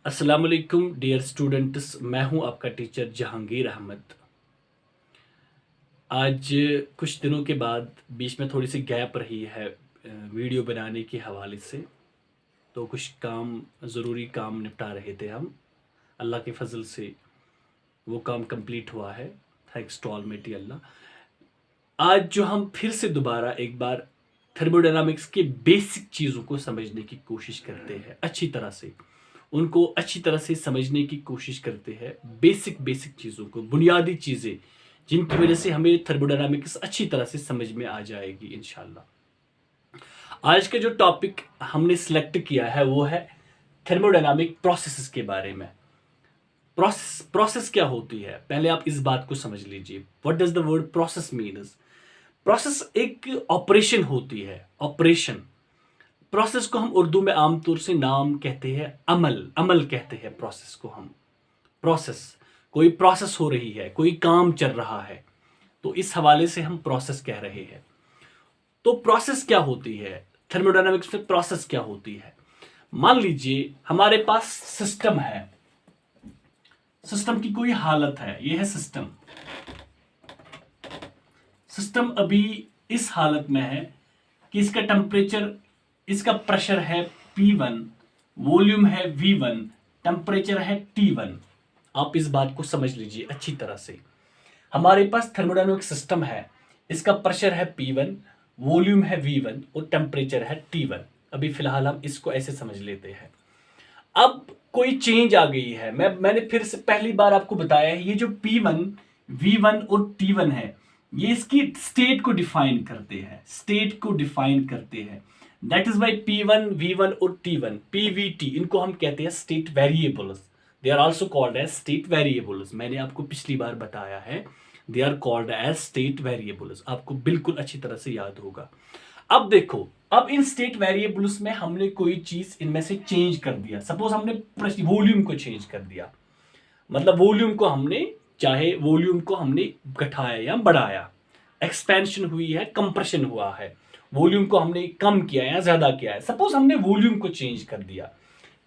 अस्सलाम वालेकुम dear students, मैं हूं आपका टीचर जहांगीर अहमद। आज कुछ दिनों के बाद बीच में थोड़ी सी गैप रही है वीडियो बनाने के हवाले से। तो कुछ काम, ज़रूरी काम निपटा रहे थे हम। अल्लाह के फजल से वो काम कंप्लीट हुआ है, थैंक्स टू ऑलमाइटी अल्लाह। आज जो हम फिर से दोबारा एक बार थर्मोडायनामिक्स के बेसिक चीज़ों को समझने की कोशिश करते हैं, अच्छी तरह से उनको अच्छी तरह से समझने की कोशिश करते हैं। बेसिक बेसिक चीज़ों को, बुनियादी चीज़ें जिनकी वजह से हमें थर्मोडायनामिक्स अच्छी तरह से समझ में आ जाएगी इंशाल्लाह। आज का जो टॉपिक हमने सिलेक्ट किया है वो है थर्मोडायनामिक प्रोसेसेस के बारे में। प्रोसेस क्या होती है, पहले आप इस बात को समझ लीजिए। What does the word process means? Process एक ऑपरेशन होती है, ऑपरेशन। प्रोसेस को हम उर्दू में आमतौर से नाम कहते हैं, अमल। अमल कहते हैं प्रोसेस को हम। प्रोसेस, कोई प्रोसेस हो रही है, कोई काम चल रहा है, तो इस हवाले से हम प्रोसेस कह रहे हैं। तो प्रोसेस क्या होती है थर्मोडायनामिक्स में? प्रोसेस क्या होती है? मान लीजिए हमारे पास सिस्टम है, सिस्टम की कोई हालत है, यह है सिस्टम। सिस्टम अभी इस हालत में है कि इसका टेम्परेचर, इसका प्रेशर है P1, वॉल्यूम है V1, टेम्परेचर है T1। आप इस बात को समझ लीजिए अच्छी तरह से। हमारे पास थर्मोडायनामिक सिस्टम है, इसका प्रेशर है P1, वॉल्यूम है V1 और टेम्परेचर है T1। अभी फिलहाल हम इसको ऐसे समझ लेते हैं। अब कोई चेंज आ गई है। मैंने फिर से पहली बार आपको बताया है, ये जो P1, V1 और T1 है, ये इसकी स्टेट को डिफाइन करते हैं, स्टेट को डिफाइन करते हैं। That is why P1, V1 और T1, PVT, इनको हम कहते हैं state variables. They are also called as state variables. मैंने आपको पिछली बार बताया है, they are called as state variables. आपको बिल्कुल अच्छी तरह से याद होगा। अब देखो, अब इन स्टेट वेरिएबल्स में हमने कोई चीज इनमें से चेंज कर दिया। सपोज हमने वॉल्यूम को चेंज कर दिया, मतलब वॉल्यूम को हमने, चाहे वॉल्यूम को हमने घटाया या बढ़ाया, एक्सपेंशन हुई है, कंप्रेशन हुआ है, वॉल्यूम को हमने कम किया या ज्यादा किया है। सपोज हमने वॉल्यूम को चेंज कर दिया,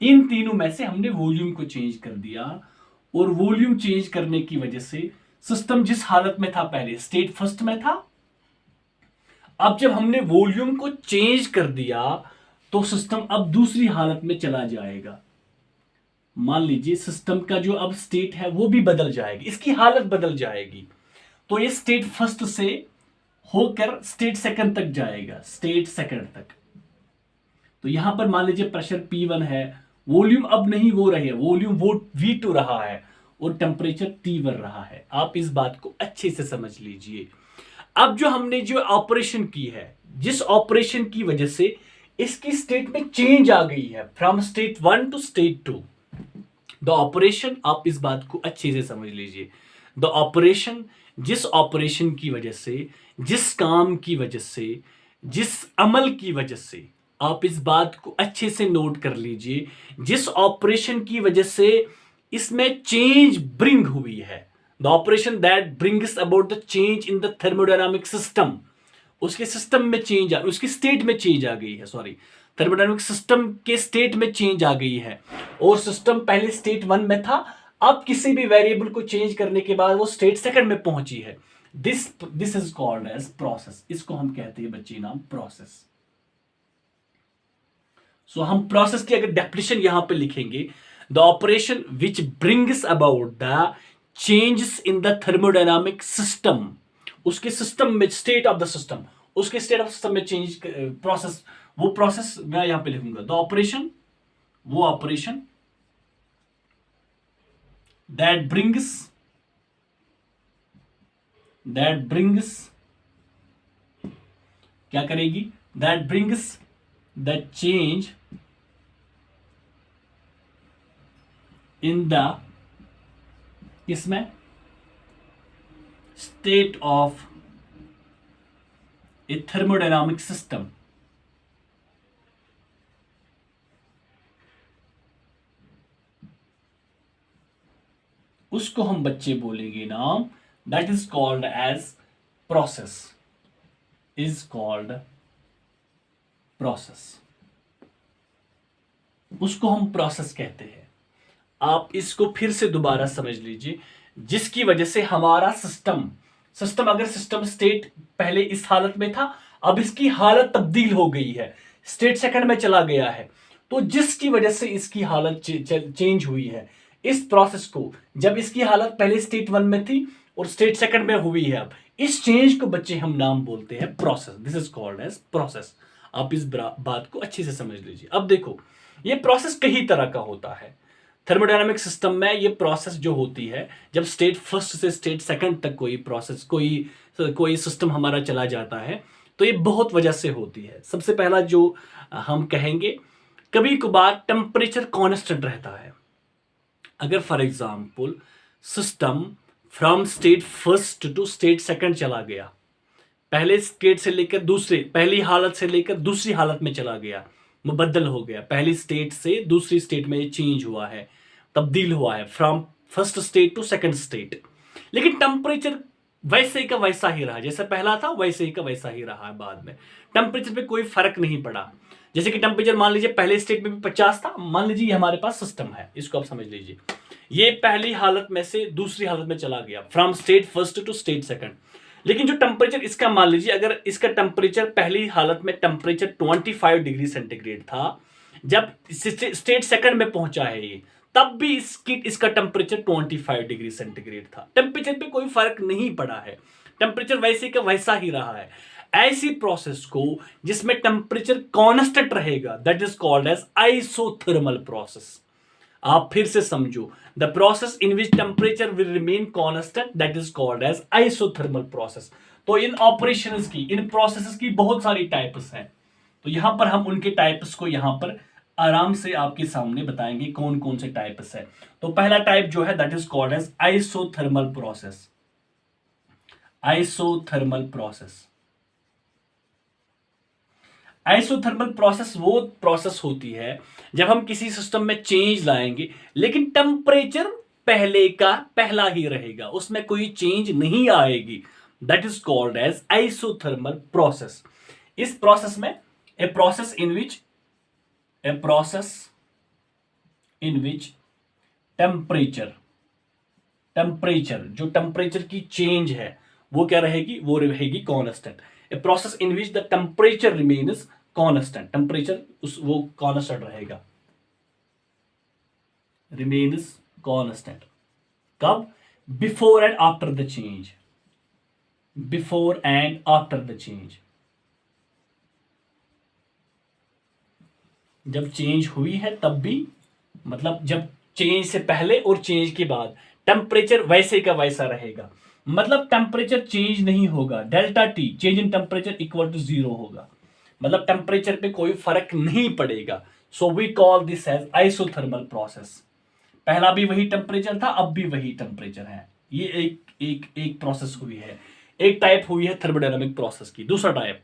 इन तीनों में से हमने वॉल्यूम को चेंज कर दिया, और वॉल्यूम चेंज करने की वजह से सिस्टम जिस हालत में था पहले, स्टेट फर्स्ट में था, अब जब हमने वॉल्यूम को चेंज कर दिया तो सिस्टम अब दूसरी हालत में चला जाएगा। मान लीजिए सिस्टम का जो अब स्टेट है वो भी बदल जाएगी, इसकी हालत बदल जाएगी। तो ये स्टेट फर्स्ट से होकर स्टेट सेकंड तक जाएगा, स्टेट सेकंड तक। तो यहां पर मान लीजिए प्रेशर P1 है, वॉल्यूम अब नहीं वो रहे, वॉल्यूम वो V2 रहा है और टेम्परेचर T1 रहा है। आप इस बात को अच्छे से समझ लीजिए। अब जो हमने जो ऑपरेशन की है, जिस ऑपरेशन की वजह से इसकी स्टेट में चेंज आ गई है, from state 1 to state 2, the operation, आप इस बात को अच्छे से समझ लीजिए। द ऑपरेशन, जिस ऑपरेशन की वजह से, जिस काम की वजह से, जिस अमल की वजह से, आप इस बात को अच्छे से नोट कर लीजिए, जिस ऑपरेशन की वजह से इसमें चेंज ब्रिंग हुई है, the operation that brings about the change in the thermodynamic system, उसके सिस्टम में चेंज आ, उसकी स्टेट में चेंज आ गई है, सॉरी, थर्मोडायनामिक सिस्टम के स्टेट में चेंज आ गई है। और सिस्टम पहले स्टेट 1 में था, अब किसी भी वेरिएबल को चेंज करने के बाद वो स्टेट सेकंड में पहुंची है। This is called as process. इसको हम कहते हैं बच्चे नाम प्रोसेस। सो हम प्रोसेस की अगर डेफिनेशन यहां पे लिखेंगे, the operation which brings about the changes in the thermodynamic system, उसके सिस्टम में, स्टेट ऑफ द सिस्टम, उसके स्टेट ऑफ सिस्टम में चेंज, प्रोसेस, वो प्रोसेस मैं यहां पे लिखूंगा, द ऑपरेशन, वो ऑपरेशन दैट ब्रिंग्स क्या करेगी, that brings the change in the, इसमें state of a thermodynamic system. उसको हम बच्चे बोलेंगे नाम, that is called as process, is called process. उसको हम प्रोसेस कहते हैं। आप इसको फिर से दोबारा समझ लीजिए, जिसकी वजह से हमारा सिस्टम अगर सिस्टम स्टेट पहले इस हालत में था, अब इसकी हालत तब्दील हो गई है, स्टेट सेकंड में चला गया है, तो जिसकी वजह से इसकी हालत चेंज हुई है, इस प्रोसेस को, जब इसकी हालत पहले स्टेट 1 में थी और स्टेट सेकंड में हुई है, अब इस चेंज को बच्चे हम नाम बोलते हैं process. This is called as process. आप इस बात को अच्छे से समझ लीजिए। अब देखो, ये प्रोसेस कई तरह का होता है थर्मोडायनामिक सिस्टम में। ये प्रोसेस जो होती है, जब स्टेट फर्स्ट से स्टेट सेकंड तक कोई प्रोसेस, कोई सिस्टम हमारा चला जाता है, तो ये बहुत वजह से होती है। सबसे पहला जो हम कहेंगे, कभी कभार टेम्परेचर कांस्टेंट रहता है। अगर for example system from state first to state second चला गया, पहले स्टेट से लेकर पहली हालत से लेकर दूसरी हालत में चला गया, मुबद्दल हो गया, पहली स्टेट से दूसरी स्टेट में चेंज हुआ है, तब्दील हुआ है, from first state to second state, लेकिन टेम्परेचर वैसे का वैसा ही रहा, जैसे पहला था वैसे ही का वैसा ही रहा है। बाद में टेम्परेचर पे कोई फर्क नहीं पड़ा। जैसे कि टेम्परेचर मान लीजिए पहले स्टेट में भी 50 था, मान लीजिए ये हमारे पास सिस्टम है, इसको आप समझ लीजिए, ये पहली हालत में से दूसरी हालत में चला गया, from state first to state second, लेकिन जो टेम्परेचर इसका, मान लीजिए अगर इसका टेम्परेचर पहली हालत में टेम्परेचर 25 डिग्री सेंटीग्रेड था, जब स्टेट सेकंड में पहुंचा है ये, तब भी इसका टेम्परेचर 25 डिग्री सेंटीग्रेड था। टेम्परेचर पे कोई फर्क नहीं पड़ा है, टेम्परेचर वैसे का वैसा ही रहा है। ऐसी प्रोसेस को जिसमें टेम्परेचर कांस्टेंट रहेगा, that is called as isothermal process. आप फिर से समझो, the process in which temperature will remain constant, that is called as isothermal process. तो इन ऑपरेशंस की, इन प्रोसेसेस की बहुत सारी टाइप्स हैं, तो यहां पर हम उनके टाइप्स को यहां पर आराम से आपके सामने बताएंगे कौन कौन से टाइप्स है। तो पहला टाइप जो है, that is called as isothermal process. Isothermal process, isothermal process वो प्रोसेस होती है जब हम किसी सिस्टम में चेंज लाएंगे, लेकिन टेम्परेचर पहले का पहला ही रहेगा, उसमें कोई चेंज नहीं आएगी। That is called as isothermal process. इस प्रोसेस में a process in which temperature जो टेम्परेचर की चेंज है वो क्या रहेगी, वो रहेगी constant. A process in which the temperature remains constant, temperature वो कांस्टेंट रहेगा, रिमेन्स कांस्टेंट। कब? Before and after the change, before and after the change. जब चेंज हुई है तब भी, मतलब जब चेंज से पहले और चेंज के बाद टेम्परेचर वैसे का वैसा रहेगा, मतलब टेम्परेचर चेंज नहीं होगा। Delta T, change in temperature equal to 0 होगा, मतलब टेम्परेचर पे कोई फर्क नहीं पड़ेगा। So we call this as isothermal process. पहला भी वही टेम्परेचर था, अब भी वही टेम्परेचर है। ये एक प्रोसेस हुई है, एक टाइप हुई है थर्मोडायनामिक प्रोसेस की। दूसरा टाइप,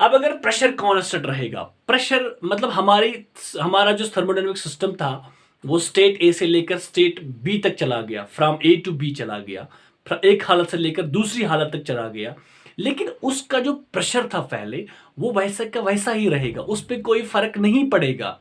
अब अगर प्रेशर कांस्टेंट रहेगा, प्रेशर मतलब हमारा जो थर्मोडायनामिक सिस्टम था वो स्टेट ए से लेकर स्टेट बी तक चला गया, फ्रॉम ए टू बी चला गया, एक हालत से लेकर दूसरी हालत तक चला गया, लेकिन उसका जो प्रेशर था पहले वो वैसा का वैसा ही रहेगा, उस पर कोई फर्क नहीं पड़ेगा।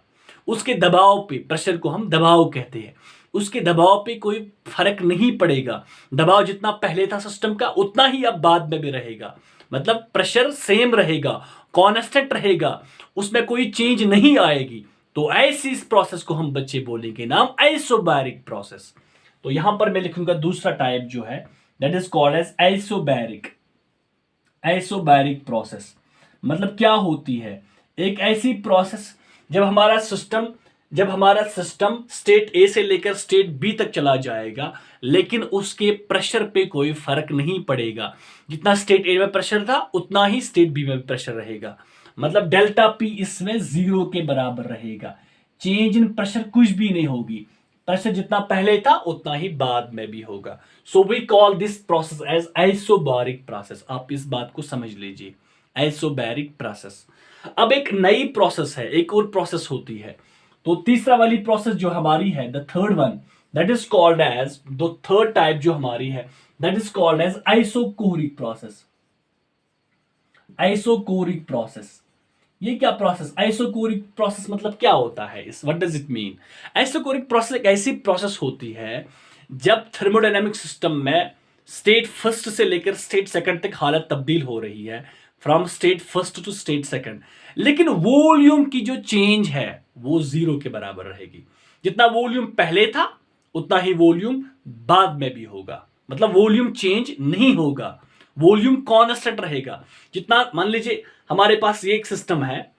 उसके दबाव पे, प्रेशर को हम दबाव कहते हैं, उसके दबाव पे कोई फर्क नहीं पड़ेगा। दबाव जितना पहले था सिस्टम का उतना ही अब बाद में भी रहेगा, मतलब प्रेशर सेम रहेगा, कांस्टेंट रहेगा, उसमें कोई चेंज नहीं आएगी। तो ऐसी इस प्रोसेस को हम बच्चे बोलेंगे नाम आइसोबैरिक प्रोसेस। तो यहां पर मैं लिखूंगा दूसरा टाइप जो है, that is called as isobaric. Isobaric process मतलब क्या होती है? एक ऐसी प्रोसेस जब हमारा सिस्टम स्टेट ए से लेकर स्टेट बी तक चला जाएगा, लेकिन उसके प्रेशर पे कोई फर्क नहीं पड़ेगा। जितना स्टेट ए में प्रेशर था उतना ही स्टेट बी में भी प्रेशर रहेगा, मतलब डेल्टा पी इसमें 0 के बराबर रहेगा। चेंज इन प्रेशर कुछ भी नहीं होगी, प्रेशर जितना पहले था उतना ही बाद में भी होगा। So we call this process as isobaric process. आप इस बात को समझ लीजिए, आइसोबैरिक प्रोसेस। अब एक नई प्रोसेस है, एक और प्रोसेस होती है। तो तीसरा वाली प्रोसेस जो हमारी है, the third one, that is called as, the third type जो हमारी है, that is called as isochoric process. Isochoric process ये क्या प्रोसेस, आइसोकोरिक प्रोसेस मतलब क्या होता है, इस what does it mean? Isochoric process एक ऐसी प्रोसेस होती है जब थर्मोडायनामिक सिस्टम में स्टेट फर्स्ट से लेकर स्टेट सेकंड तक हालत तब्दील हो रही है, from state first to state second, लेकिन वॉल्यूम की जो चेंज है वो जीरो के बराबर रहेगी। जितना वॉल्यूम पहले था उतना ही वॉल्यूम बाद में भी होगा, मतलब वॉल्यूम चेंज नहीं होगा, वॉल्यूम कांस्टेंट रहेगा। जितना, मान लीजिए हमारे पास ये एक सिस्टम है,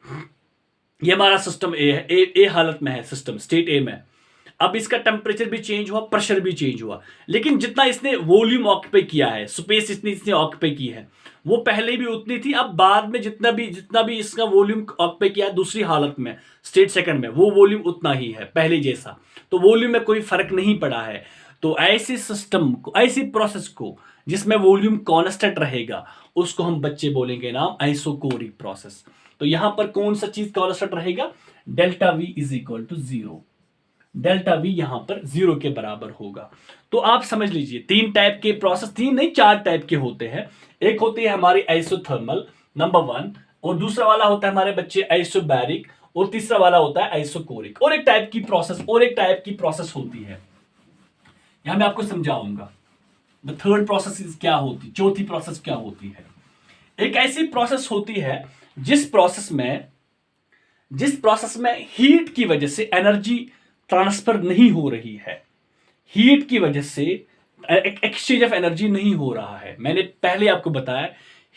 ये हमारा सिस्टम ए है, ए हालत में है सिस्टम, स्टेट ए में। अब इसका टेम्परेचर भी चेंज हुआ, प्रेशर भी चेंज हुआ, लेकिन जितना इसने वॉल्यूम ऑक्यूपाई किया है, स्पेस इसने ऑक्यूपाई की है, वो पहले भी उतनी थी। अब बाद में जितना भी इसका वॉल्यूम ऑक्यूपाई किया है दूसरी हालत में, स्टेट सेकंड में, वो वॉल्यूम उतना ही है पहले जैसा, तो वॉल्यूम में कोई फर्क नहीं पड़ा है। तो ऐसे सिस्टम को, ऐसी प्रोसेस को जिसमें वॉल्यूम कांस्टेंट रहेगा, उसको हम बच्चे बोलेंगे नाम आइसोकोरिक प्रोसेस। तो यहां पर कौन सा चीज कांस्टेंट रहेगा? Delta V is equal to zero. Delta V यहां पर जीरो के बराबर होगा। तो आप समझ लीजिए तीन टाइप के प्रोसेस, तीन नहीं चार टाइप के होते हैं। एक होती है हमारी आइसोथर्मल नंबर 1, और दूसरा वाला होता है हमारे बच्चे आइसोबैरिक, और तीसरा वाला होता है आइसोकोरिक। और एक टाइप की प्रोसेस होती है, यहां मैं आपको समझाऊंगा द थर्ड प्रोसेस क्या होती, चौथी प्रोसेस क्या होती है। एक ऐसी प्रोसेस होती है जिस प्रोसेस में हीट की वजह से एनर्जी ट्रांसफर नहीं हो रही है, हीट की वजह से एक्सचेंज ऑफ एनर्जी नहीं हो रहा है। मैंने पहले आपको बताया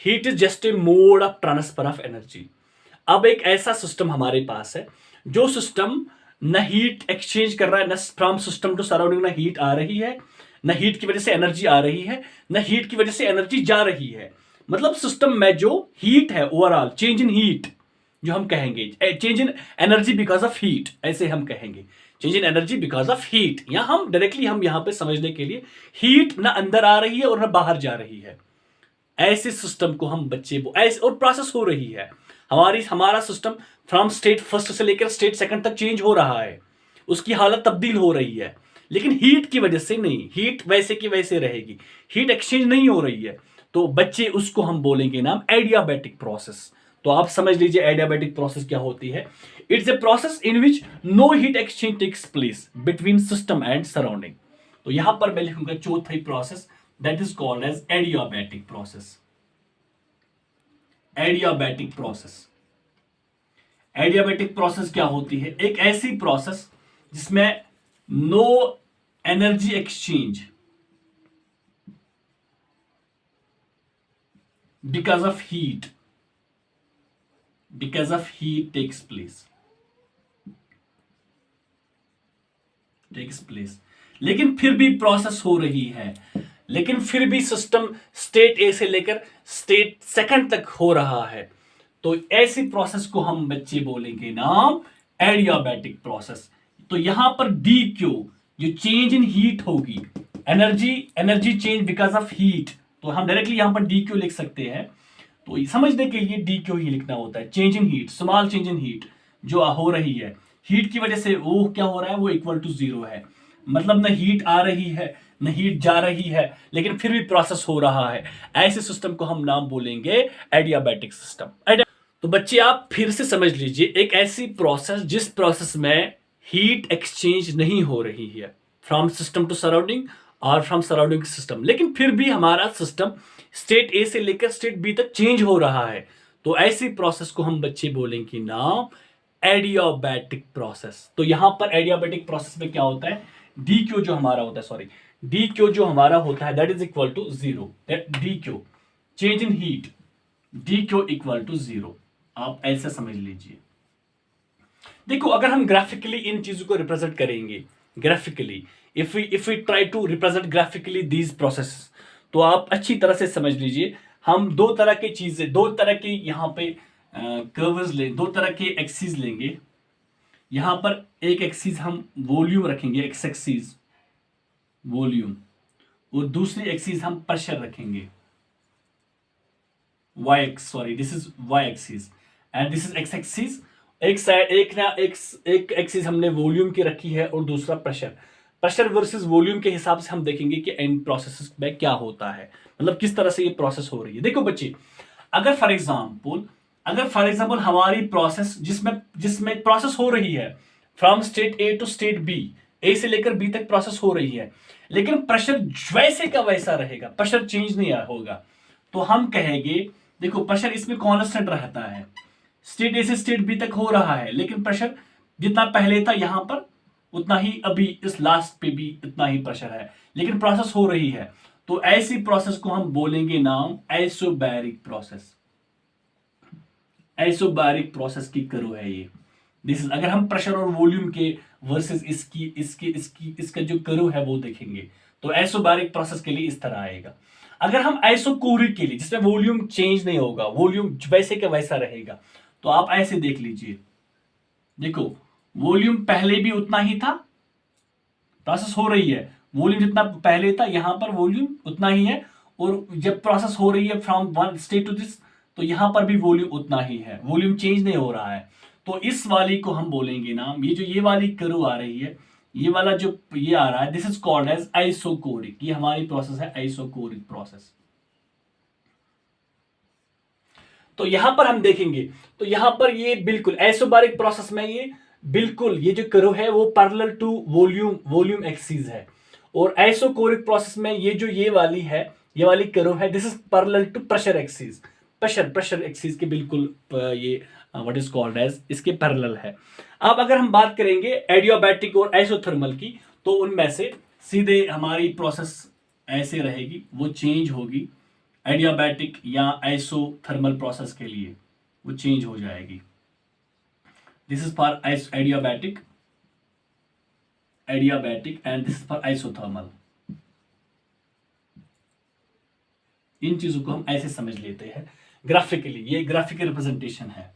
heat is just a mode of transfer of energy. अब एक ऐसा सिस्टम हमारे पास है जो सिस्टम न हीट एक्सचेंज कर रहा है, न फ्रॉम सिस्टम टू सराउंडिंग न हीट आ रही है, न हीट की वजह से एनर्जी आ रही है, न हीट की वजह से एनर्जी जा रही है। मतलब सिस्टम में जो हीट है ओवरऑल, चेंज इन हीट जो हम कहेंगे, change in energy because of heat, ऐसे हम कहेंगे change in energy because of heat. या हम डायरेक्टली हम यहां पे समझने के लिए हीट ना अंदर आ रही है और ना बाहर जा रही है, ऐसे सिस्टम को हम बच्चे ऐसे, और प्रोसेस हो रही है हमारा सिस्टम फ्रॉम स्टेट फर्स्ट से लेकर स्टेट सेकंड तक चेंज हो रहा है, उसकी हालत तब्दील हो रही है, लेकिन हीट की वजह से नहीं, हीट वैसे की वैसे रहेगी, हीट एक्सचेंज नहीं हो रही है। तो बच्चे उसको हम बोलेंगे नाम एडियाबैटिक प्रोसेस। तो आप समझ लीजिए एडियाबैटिक प्रोसेस क्या होती है। It's a process in which no heat exchange takes place between system and surrounding. तो यहां पर मैं लिखूंगा चौथी process, that is called as adiabatic process. Adiabatic process, adiabatic process क्या होती है? एक ऐसी प्रोसेस जिसमें no energy exchange because of heat takes place, लेकिन फिर भी प्रोसेस हो रही है, लेकिन फिर भी सिस्टम स्टेट ए से लेकर स्टेट सेकंड तक हो रहा है। तो ऐसी प्रोसेस को हम बच्चे बोलेंगे नाम एडियाबैटिक प्रोसेस। तो यहां पर डी क्यू जो चेंज इन हीट होगी, energy change because of heat, तो हम डायरेक्टली यहां पर डी क्यू लिख सकते हैं। तो समझने के लिए डी क्यू ही लिखना होता है, change in heat, small change in heat जो हो रही है, हीट की वजह से वो क्या हो रहा है, वो इक्वल टू जीरो है, मतलब न हीट आ रही है न हीट जा रही है, लेकिन फिर भी प्रोसेस हो रहा है। ऐसे सिस्टम को हम नाम बोलेंगे एडियाबैटिक सिस्टम। तो बच्चे आप फिर से समझ लीजिए, एक ऐसी प्रोसेस जिस प्रोसेस में हीट एक्सचेंज नहीं हो रही है फ्रॉम सिस्टम टू सराउंडिंग और फ्रॉम सराउंडिंग सिस्टम, लेकिन फिर भी हमारा सिस्टम स्टेट ए से लेकर स्टेट बी तक चेंज हो रहा है। तो ऐसी प्रोसेस को हम बच्चे बोलेंगे नाम एडियाबैटिक प्रोसेस। तो यहां पर एडियाबैटिक प्रोसेस में क्या होता है, डी क्यू जो हमारा होता है, डी क्यू जो हमारा होता है that is equal to zero, D Q change in heat, D Q equal to zero. आप ऐसे समझ लीजिए। देखो अगर हम ग्राफिकली इन चीजों को रिप्रेजेंट करेंगे, graphically if we try to represent graphically these process, तो आप अच्छी तरह से समझ लीजिए। हम दो तरह की चीजें, दो तरह के यहाँ पे कर्व्स ले, दो तरह के एक्सिस लेंगे। यहां पर एक एक्सिस हम वॉल्यूम रखेंगे, एक्स एक्सिस वॉल्यूम, और दूसरी एक्सिस हम प्रेशर रखेंगे, this is Y axis and this is X axis. एक साइड एक एक्सिस हमने वॉल्यूम की रखी है और दूसरा प्रेशर वर्सेस वॉल्यूम के हिसाब से हम देखेंगे कि एंड प्रोसेस में क्या होता है, मतलब किस तरह से ये प्रोसेस हो रही है। देखो बच्चे, अगर फॉर एग्जांपल अगर फॉर एग्जांपल हमारी प्रोसेस जिसमें प्रोसेस हो रही है from state A to state B, A से लेकर बी तक प्रोसेस हो रही है, लेकिन प्रेशर वैसे का वैसा रहेगा, प्रेशर चेंज नहीं होगा, तो हम कहेंगे देखो प्रेशर इसमें कांस्टेंट रहता है, स्टेट ए से स्टेट बी तक हो रहा है, लेकिन प्रेशर जितना पहले था यहां पर उतना ही अभी इस लास्ट पे भी उतना ही प्रेशर है, लेकिन प्रोसेस हो रही है। तो ऐसी प्रोसेस को हम बोलेंगे नाम आइसोबैरिक प्रोसेस। आइसोबैरिक प्रोसेस की कर्व है ये। दिस इज, अगर हम प्रेशर और वॉल्यूम के वर्सेस इसका जो कर्व है वो देखेंगे तो आइसोबैरिक प्रोसेस के लिए इस तरह आएगा। अगर हम आइसोकोरिक के लिए जिसमें वॉल्यूम चेंज नहीं होगा, वॉल्यूम वैसे का वैसा रहेगा, तो आप ऐसे देख लीजिए, देखो वॉल्यूम पहले भी उतना ही था, प्रोसेस हो रही है, वॉल्यूम जितना पहले था यहां पर वॉल्यूम उतना ही है, और जब प्रोसेस हो रही है from one state to this, तो यहां पर भी वॉल्यूम उतना ही है, वॉल्यूम चेंज नहीं हो रहा है। तो इस वाली को हम बोलेंगे नाम, ये जो ये वाली कर्व आ रही है, ये वाला जो ये आ रहा है, this is called as isochoric. ये हमारी प्रोसेस है आइसोकोरिक प्रोसेस। तो यहां पर हम देखेंगे तो यहां पर ये बिल्कुल आइसोबैरिक प्रोसेस में ये बिल्कुल ये जो कर्व है वो पैरेलल टू वॉल्यूम एक्सिस है, और आइसोकोरिक प्रोसेस में ये जो ये वाली कर्व है, this is parallel to pressure axis. Pressure axis के बिल्कुल ये व्हाट इज कॉल्ड एज इसके पैरेलल है। अब अगर हम बात करेंगे एडियाबैटिक और आइसोथर्मल की, तो उनमें से सीधे हमारी प्रोसेस ऐसे रहेगी, वो चेंज होगी। एडियाबैटिक या आइसोथर्मल प्रोसेस के लिए वो चेंज हो जाएगी। This is for adiabatic and this is for isothermal. इन चीजों को हम ऐसे समझ लेते हैं ग्राफिकली। ये ग्राफिकल रिप्रेजेंटेशन है,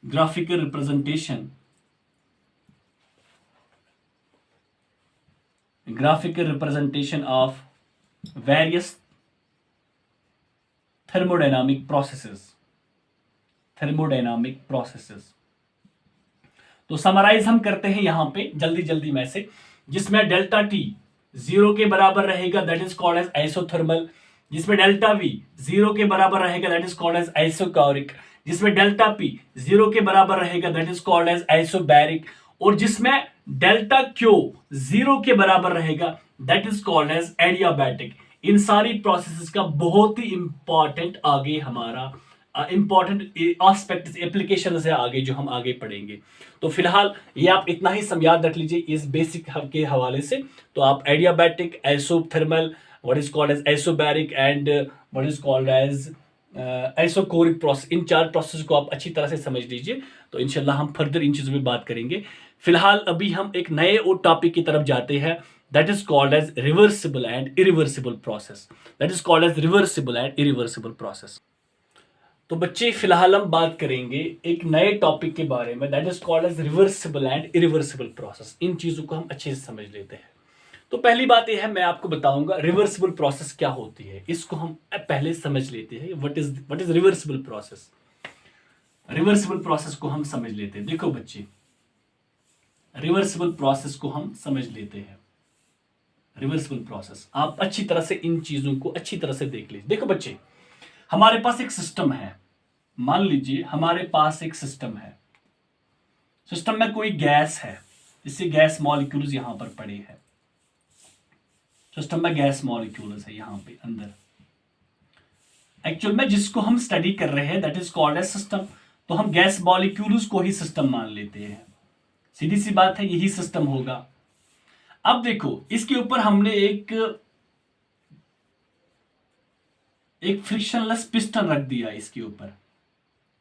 graphical representation of various thermodynamic processes. तो समराइज हम करते हैं यहां पे जल्दी में से, जिसमें डेल्टा टी 0 के बराबर रहेगा that is called as isothermal, जिसमें डेल्टा वी 0 के बराबर रहेगा that is called as isochoric, जिसमें डेल्टा पी 0 के बराबर रहेगा that is called as isobaric, और जिसमें डेल्टा क्यू 0 के बराबर रहेगा that is called as adiabatic. इन सारी प्रोसेसेस का बहुत ही इंपॉर्टेंट आगे हमारा इंपॉर्टेंट एस्पेक्ट एप्लीकेशन है आगे जो हम आगे पढ़ेंगे। तो फिलहाल ये आप इतना ही याद रख लीजिए इस बेसिक के हवाले से। तो आप adiabatic, isothermal, what is called as isobaric and what is called as isochoric process, इन 4 प्रोसेस को आप अच्छी तरह से समझ लीजिए। तो इंशाल्लाह हम फर्दर इन चीजों में बात करेंगे। फिलहाल अभी हम एक नए और टॉपिक की तरफ जाते हैं, that is called as reversible and irreversible process। तो बच्चे फिलहाल हम बात करेंगे एक नए टॉपिक के बारे में, that is called as reversible and irreversible process। इन चीजों को हम अच्छे से समझ लेते हैं। तो पहली बात यह है, मैं आपको बताऊंगा रिवर्सिबल प्रोसेस क्या होती है, इसको हम पहले समझ लेते हैं। What is reversible process. Reversible process को हम समझ लेते हैं। देखो बच्चे, रिवर्सिबल प्रोसेस को हम समझ लेते हैं। रिवर्सिबल प्रोसेस आप अच्छी तरह से इन चीजों को अच्छी तरह से देख लीजिए। देखो बच्चे, हमारे पास एक सिस्टम है, मान लीजिए हमारे पास एक सिस्टम है, सिस्टम में कोई गैस है, इससे गैस मॉलिक्यूल्स यहां पर पड़े हैं, सिस्टम में गैस मॉलिक्यूल्स है यहां पे अंदर। एक्चुअल में जिसको हम स्टडी कर रहे हैं that is called as system, तो हम गैस मॉलिक्यूल्स को ही सिस्टम मान लेते हैं, सीधी सी बात है, यही सिस्टम होगा। अब देखो, इसके ऊपर हमने एक फ्रिक्शनलेस पिस्टन रख दिया इसके ऊपर,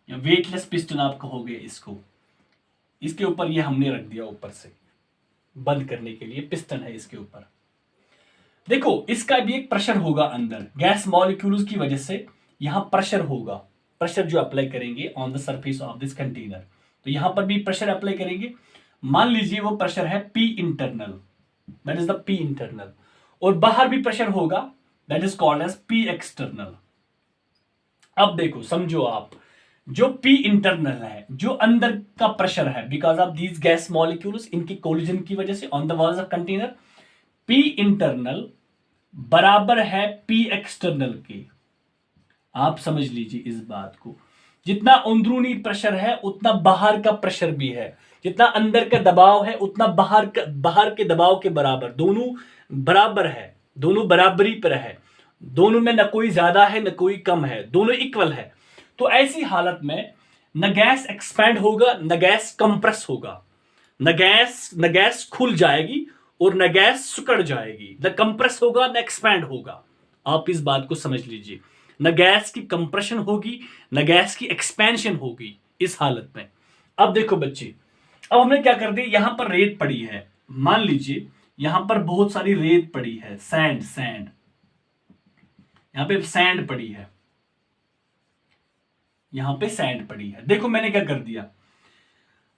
या वेटलेस पिस्टन आप कहोगे इसको, इसके ऊपर ये हमने रख दिया ऊपर से बंद करने के लिए पिस्टन है इसके ऊपर। देखो, इसका भी एक प्रेशर होगा अंदर, गैस मॉलिक्यूल्स की वजह से यहां प्रेशर होगा, प्रेशर जो अप्लाई करेंगे on the surface of this container, तो यहां पर भी प्रेशर अप्लाई करेंगे। मान लीजिए वो प्रेशर है P internal, that is the P internal, और बाहर भी प्रेशर होगा that is called as P external. अब देखो, समझो आप, जो P इंटरनल है, जो अंदर का प्रेशर है because of these gas molecules, इनकी कोलिजन की वजह से on the walls of container, P internal बराबर है P एक्सटर्नल के। आप समझ लीजिए इस बात को, जितना अंदरूनी प्रेशर है उतना बाहर का प्रेशर भी है, जितना अंदर का दबाव है उतना बाहर के दबाव के बराबर, दोनों बराबर है, दोनों बराबरी पर है, दोनों में न कोई ज्यादा है न कोई कम है, दोनों इक्वल है। तो ऐसी हालत में न गैस एक्सपैंड होगा न गैस कंप्रेस होगा, न गैस खुल जाएगी और न गैस सिकुड़ जाएगी, न कंप्रेस होगा न एक्सपैंड होगा। आप इस बात को समझ लीजिए, न गैस की कंप्रेशन होगी न गैस की एक्सपेंशन होगी इस हालत में। अब देखो बच्चे, अब हमने क्या कर दिया, यहां पर रेत पड़ी है, मान लीजिए यहां पर बहुत सारी रेत पड़ी है, सैंड यहां पे सैंड पड़ी है, यहां पे सैंड पड़ी है। देखो मैंने क्या कर दिया,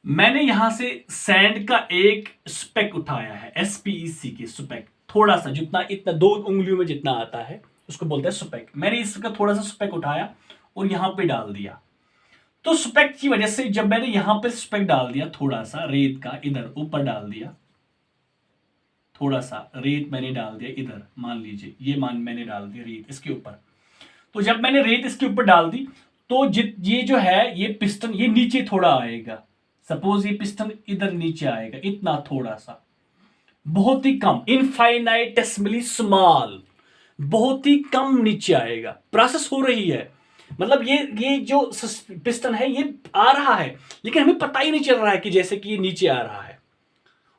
मैंने यहां से सैंड का एक स्पेक उठाया है, SPEC के स्पेक, थोड़ा सा, जितना इतना 2 उंगलियों में जितना आता है उसको बोलते हैं स्पेक। मैंने इसका थोड़ा सा स्पेक उठाया और यहां पे डाल दिया। तो स्पेक की वजह से जब मैंने यहां पे स्पेक डाल दिया, थोड़ा सा रेत का इधर ऊपर डाल दिया, थोड़ा सा रेत मैंने डाल दिया इधर, मान लीजिए मैंने डाल दिया रेत इसके ऊपर। तो जब मैंने रेत इसके ऊपर डाल दी तो ये जो है ये पिस्टन ये नीचे थोड़ा आएगा, सपोज ये पिस्टन इधर नीचे आएगा, इतना थोड़ा सा, बहुत ही कम, इनफाइनाइटेसिमली स्मॉल, बहुत ही कम नीचे आएगा। प्रोसेस हो रही है, मतलब ये जो पिस्टन है ये आ रहा है लेकिन हमें पता ही नहीं चल रहा है कि जैसे कि ये नीचे आ रहा है।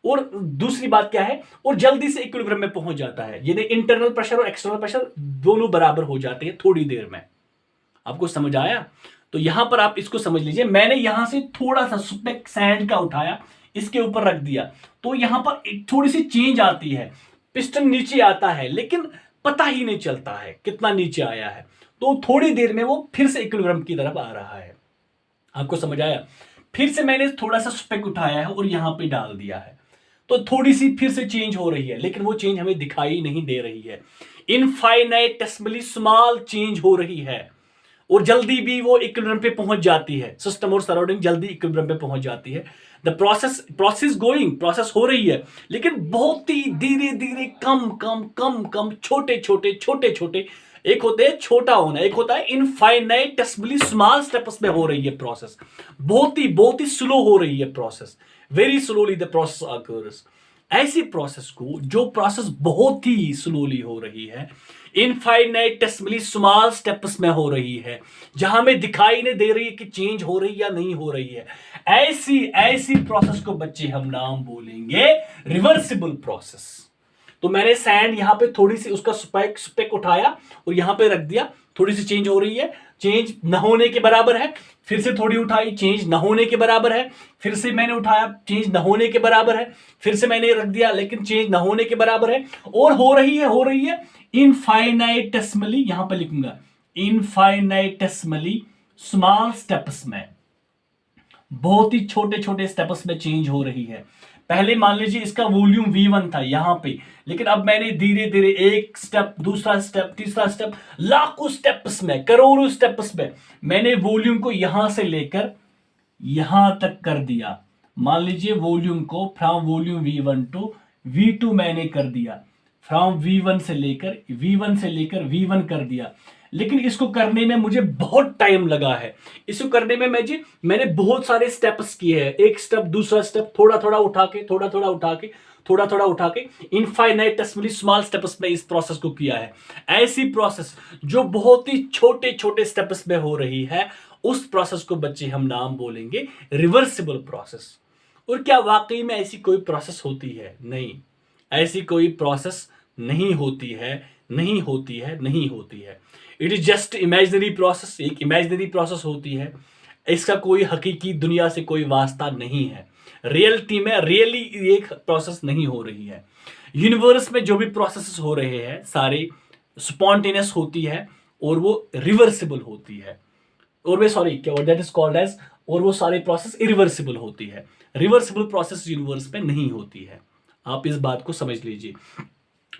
और दूसरी बात क्या है, और जल्दी से इक्विलिब्रियम में पहुंच जाता है, यानी इंटरनल प्रेशर और एक्सटर्नल प्रेशर दोनों बराबर हो जाते हैं थोड़ी देर में। आपको समझ आया? तो यहां पर आप इसको समझ लीजिए, मैंने यहां से थोड़ा सा स्पेक सैंड का उठाया, इसके ऊपर रख दिया, तो यहां पर थोड़ी सी चेंज आती है, पिस्टन नीचे आता है लेकिन पता ही नहीं चलता है कितना नीचे आया है। तो थोड़ी देर में वो फिर से इक्विलिब्रियम की तरफ आ रहा है। आपको समझ आया? फिर से मैंने थोड़ा सा स्पेक उठाया है और यहां पे डाल दिया है, तो थोड़ी सी फिर से चेंज हो रही है, लेकिन वो चेंज हमें दिखाई नहीं दे रही है, इनफाइनाइटेसिमली स्मॉल चेंज हो रही है और जल्दी भी वो इक्विलिब्रियम पे पहुंच जाती है, सिस्टम और सराउंडिंग जल्दी इक्विलिब्रियम पे पहुंच जाती है। द प्रोसेस हो रही है लेकिन बहुत ही धीरे धीरे, कम कम कम कम, छोटे छोटे, एक होते हैं छोटा होना, एक होता है इनफाइनाइटेसिमली स्मॉल स्टेप्स में हो रही है प्रोसेस, बहुत ही स्लो हो रही है process, very slowly the process occurs. ऐसी प्रोसेस को, जो प्रोसेस बहुत ही स्लोली हो रही है, इनफाइनाइटेसिमली स्मॉल स्टेप्स में हो रही है, जहां में दिखाई नहीं दे रही है कि चेंज हो रही या नहीं हो रही है, ऐसी प्रोसेस को बच्चे हम नाम बोलेंगे रिवर्सिबल प्रोसेस। तो मैंने सैंड यहां पे थोड़ी सी उसका स्पेक उठाया और यहां पे रख दिया, थोड़ी सी चेंज हो रही है, चेंज न होने के बराबर है, फिर से थोड़ी उठाई, चेंज न होने के बराबर है, फिर से मैंने उठाया, चेंज न होने के बराबर है, फिर से मैंने रख दिया लेकिन चेंज न होने के बराबर है, और हो रही है इनफाइनाइटेसिमली, यहां पर लिखूंगा इनफाइनाइटेसिमली स्मॉल स्टेप्स में, बहुत ही छोटे स्टेप्स में चेंज हो रही है। पहले मान लीजिए इसका वॉल्यूम V1 था यहां पे, लेकिन अब मैंने धीरे धीरे एक स्टेप, दूसरा स्टेप, तीसरा स्टेप, लाखों स्टेप्स में, करोड़ों स्टेप्स में मैंने वॉल्यूम को यहां से लेकर यहां तक कर दिया। मान लीजिए वॉल्यूम को from volume V1 to V2 मैंने कर दिया, फ्रॉम V1 से लेकर V1 कर दिया, लेकिन इसको करने में मुझे बहुत टाइम लगा है। इसको करने में मैंने बहुत सारे स्टेप्स किए हैं, एक स्टेप, दूसरा स्टेप, थोड़ा थोड़ा उठा के इनफाइनाइटेसिमली स्मॉल स्टेप्स में इस प्रोसेस को किया है। ऐसी प्रोसेस जो बहुत ही छोटे स्टेप्स में हो रही है, उस प्रोसेस को बच्चे हम नाम बोलेंगे रिवर्सिबल प्रोसेस। और क्या वाकई में ऐसी कोई प्रोसेस होती है? नहीं, ऐसी कोई प्रोसेस नहीं होती है। It is just imaginary process, एक इमेजिनरी प्रोसेस होती है, इसका कोई हकीकी दुनिया से कोई वास्ता नहीं है, रियलिटी में रियली एक प्रोसेस नहीं हो रही है। यूनिवर्स में जो भी प्रोसेस हो रहे हैं सारे स्पॉन्टेनियस होती है और वो रिवर्सिबल होती है, और वे सॉरी क्या दैट इज कॉल्ड एज, और वो सारे प्रोसेस इरिवर्सिबल होती है। रिवर्सिबल प्रोसेस यूनिवर्स में नहीं होती है, आप इस बात को समझ लीजिए।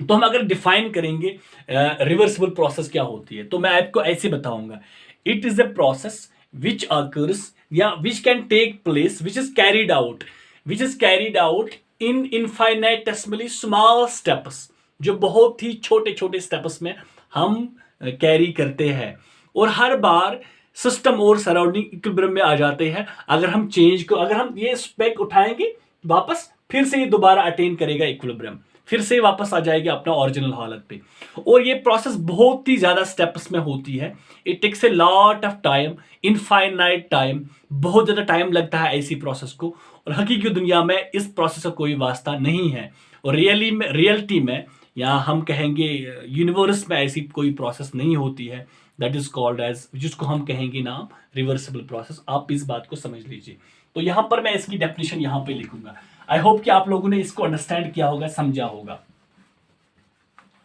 तो हम अगर डिफाइन करेंगे रिवर्सिबल प्रोसेस क्या होती है, तो मैं आपको ऐसे बताऊंगा, it is a process which occurs या which can take place, which is carried out in infinitesimally small steps, जो बहुत ही छोटे स्टेप्स में हम कैरी करते हैं, और हर बार सिस्टम और सराउंडिंग इक्विलिब्रियम में आ जाते हैं। अगर हम चेंज को, अगर हम ये स्पेक उठाएंगे वापस, फिर से ये दोबारा अटेन करेगा इक्विलिब्रियम, फिर से वापस आ जाएगी अपना ओरिजिनल हालत पे। और ये प्रोसेस बहुत ही ज्यादा स्टेप्स में होती है। It takes a lot of time, infinite time, बहुत ज्यादा टाइम लगता है ऐसी प्रोसेस को। और हकीकी दुनिया में इस प्रोसेस का कोई वास्ता नहीं है। और रियलिटी में या हम कहेंगे यूनिवर्स में ऐसी कोई प्रोसेस नहीं होती है। दैट इज कॉल्ड एज, जिसको हम कहेंगे नाम रिवर्सिबल प्रोसेस। आप इस बात को समझ लीजिए। तो यहां पर मैं इसकी डेफिनेशन यहां पे लिखूंगा। आई होप कि आप लोगों ने इसको अंडरस्टैंड किया होगा, समझा होगा,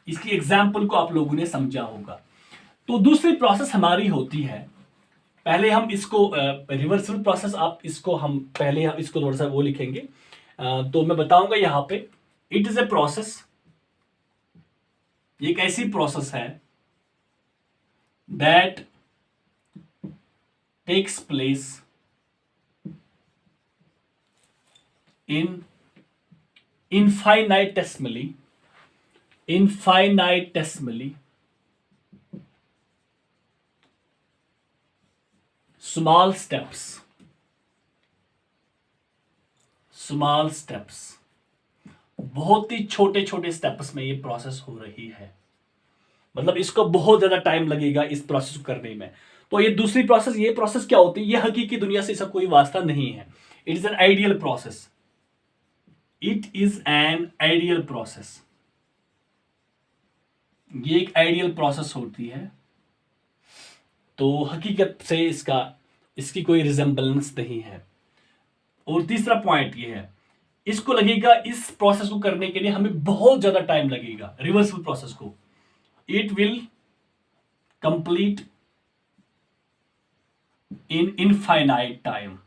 इसकी एग्जाम्पल को आप लोगों ने समझा होगा। तो दूसरी प्रोसेस हमारी होती है, पहले हम इसको रिवर्सिबल प्रोसेस, आप इसको हम पहले हम इसको थोड़ा सा वो लिखेंगे। तो मैं बताऊंगा यहां पे, इट इज ए प्रोसेस, एक ऐसी प्रोसेस है that takes place in infinitesimally small steps, बहुत ही छोटे छोटे स्टेप्स में ये प्रोसेस हो रही है। मतलब इसको बहुत ज्यादा टाइम लगेगा इस प्रोसेस को करने में। तो ये दूसरी प्रोसेस, ये प्रोसेस क्या होती है, ये हकीकी दुनिया से इसका कोई वास्ता नहीं है। It is an ideal process, it is an ideal process. ये एक आइडियल प्रोसेस होती है। तो हकीकत से इसकी कोई रिजेंबलेंस नहीं है। और तीसरा पॉइंट ये है, इसको लगेगा, इस प्रोसेस को करने के लिए हमें बहुत ज्यादा टाइम लगेगा। रिवर्सिबल प्रोसेस को it will complete in infinite time.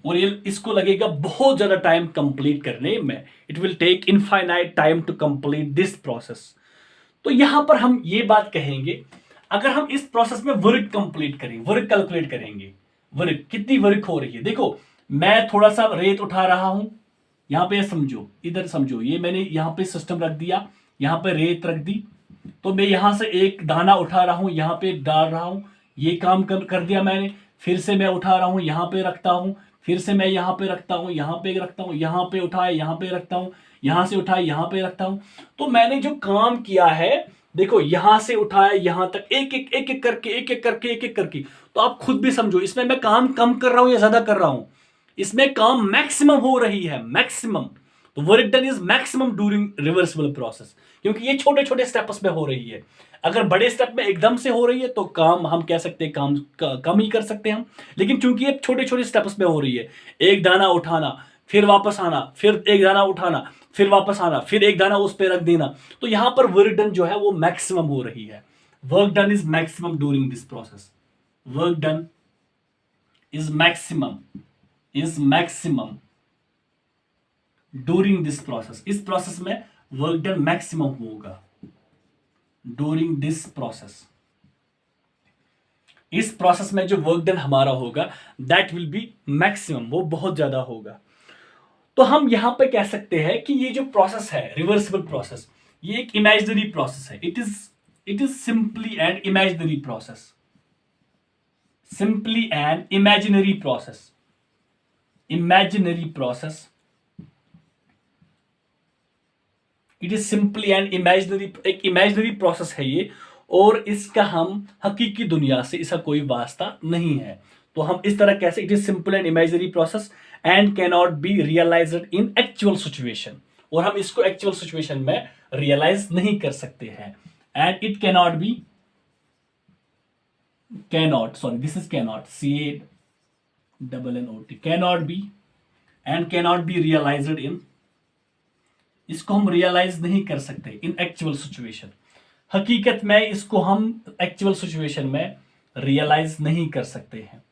और ये इसको लगेगा बहुत ज्यादा टाइम कंप्लीट करने में। It will take infinite time to complete this process. तो यहां पर हम ये बात कहेंगे, अगर हम इस प्रोसेस में वर्क कंप्लीट करें, वर्क कैलकुलेट करेंगे, वर्क कितनी वर्क हो रही है। देखो मैं थोड़ा सा रेत उठा रहा हूं, यहां पे समझो, इधर समझो, ये मैंने यहां पे सिस्टम रख दिया, यहां पे रेत रख दी, तो मैं यहां से एक दाना उठा रहा हूं, यहां पे डाल रहा हूं, ये काम कर दिया मैंने। फिर से मैं उठा रहा हूं, यहां पे रखता हूं, फिर से मैं यहां पे रखता हूं, यहां पे रखता हूं, यहां पे उठाए, यहां पे रखता हूं, यहां से उठाए, यहां पे रखता हूं। तो मैंने जो काम किया है, देखो यहां से उठाया यहां तक, एक एक करके। तो आप खुद भी समझो, इसमें मैं काम कम कर रहा हूं या ज्यादा कर रहा हूं। इसमें काम मैक्सिमम हो रही है, मैक्सिमम। तो work done is maximum during reversible process, क्योंकि ये छोटे छोटे स्टेप्स में हो रही है। अगर बड़े स्टेप में एकदम से हो रही है तो काम हम कह सकते हैं काम कम ही कर सकते हैं हम। लेकिन चूंकि ये छोटे छोटे स्टेप्स में हो रही है, एक दाना उठाना, फिर वापस आना, फिर एक दाना उठाना, फिर वापस आना, फिर एक दाना उस पर रख देना, तो यहां पर वर्क डन जो है वो मैक्सिमम हो रही है। Work done is maximum during this process. Work done is maximum during this process. इस प्रोसेस में वर्क डन मैक्सिमम होगा ड्यूरिंग दिस प्रोसेस। इस प्रोसेस में जो वर्क डन हमारा होगा दैट विल बी मैक्सिमम, वो बहुत ज्यादा होगा। तो हम यहां पे कह सकते हैं कि ये जो प्रोसेस है रिवर्सिबल प्रोसेस, ये एक इमेजिनरी प्रोसेस है। It is simply and imaginary process, simply and imaginary process, it is simply and imaginary, एक इमेजिनरी प्रोसेस है ये। और इसका हम हकीकी दुनिया से इसका कोई वास्ता नहीं है। तो हम इस तरह कैसे, it is simple and imaginary process and cannot be realised in actual situation. और हम इसको एक्चुअल सिचुएशन में रियलाइज नहीं कर सकते हैं। And it cannot be, this is cannot, CANNOT, cannot be and cannot be realised in, इसको हम रियलाइज नहीं कर सकते इन एक्चुअल सिचुएशन। हकीकत में इसको हम एक्चुअल सिचुएशन में रियलाइज नहीं कर सकते हैं।